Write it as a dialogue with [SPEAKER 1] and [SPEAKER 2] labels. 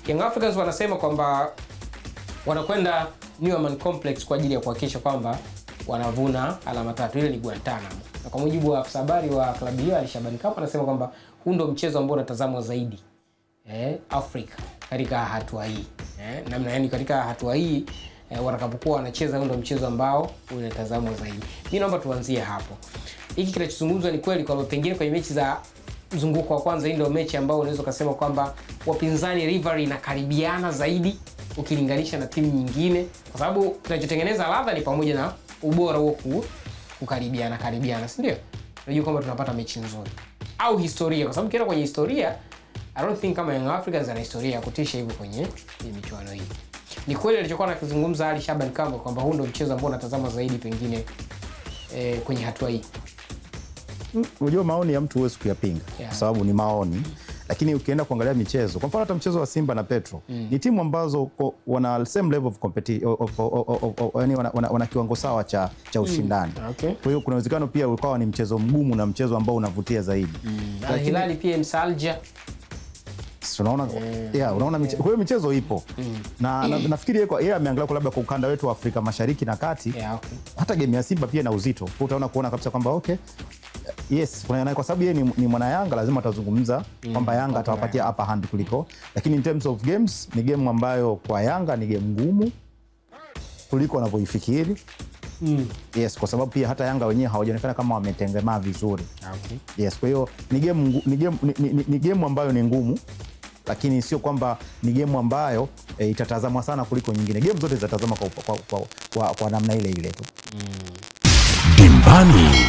[SPEAKER 1] Young Africans wanasema kwamba wanakwenda New Amaan Complex kwa ajili ya kuhakikisha kwamba wanavuna alama 3. Ile ni Guantanamo. Na kwa mujibu wa afisa habari wa klabu hiyo Ali Shabani Kamwe anasema kwamba huu ndio mchezo ambao unatazamwa zaidi Afrika katika hatua hii. Namna yani katika hatua hii watakapokuwa wanacheza, huu ndio mchezo ambao unatazamwa zaidi. Mimi naomba tuanzie hapo. Hiki kinachozungumzwa ni kweli kwamba pengine kwenye mechi za mzunguko wa kwanza hii ndio mechi ambao unaweza kusema kwamba wapinzani rivalry inakaribiana zaidi ukilinganisha na timu nyingine, kwa sababu kinachotengeneza ladha ni pamoja na ubora huo karibiana, si ndio? Unajua kwamba tunapata mechi nzuri au historia, kwa sababu kienda kwenye historia I don't think kama Young Africans ana historia ya kutisha hivyo kwenye michuano hii. Ni kweli alichokuwa anakizungumza Ali Shabani Kamwe kwamba huu ndio mchezo ambao unatazama zaidi pengine kwenye hatua hii.
[SPEAKER 2] Unajua maoni ya mtu huwezi kuyapinga kwa sababu ni maoni. Lakini ukienda kuangalia michezo, kwa mfano hata mchezo wa Simba na Petro, ni timu ambazo wana same level of competition, yani wana kiwango sawa cha ushindani. Kwa hiyo kuna uwezekano pia ukawa ni mchezo mgumu na mchezo ambao unavutia zaidi.
[SPEAKER 1] Al Hilal pia Msalja.
[SPEAKER 2] Unaona unaona kwa hiyo michezo ipo. Na nafikiri yeye ameangalia labda kwa ukanda wetu wa Afrika Mashariki na Kati. Hata game ya Simba pia na uzito. Utaona kuona kabisa kwamba yes, kwa sababu yeye ni mwana Yanga, lazima atazungumza kwamba Yanga atawapatia upper hand kuliko. Lakini in terms of games, ni game ambayo kwa Yanga ni game ngumu kuliko wanavyoifikiri. Yes, kwa sababu pia hata Yanga wenyewe hawajaonekana kama wametengemaa vizuri. Yes, kwa hiyo ni game ambayo ni ngumu, lakini sio kwamba ni game ambayo itatazamwa sana kuliko nyingine. Game zote zitatazama kwa namna ile ile tu.
[SPEAKER 3] Dimbani.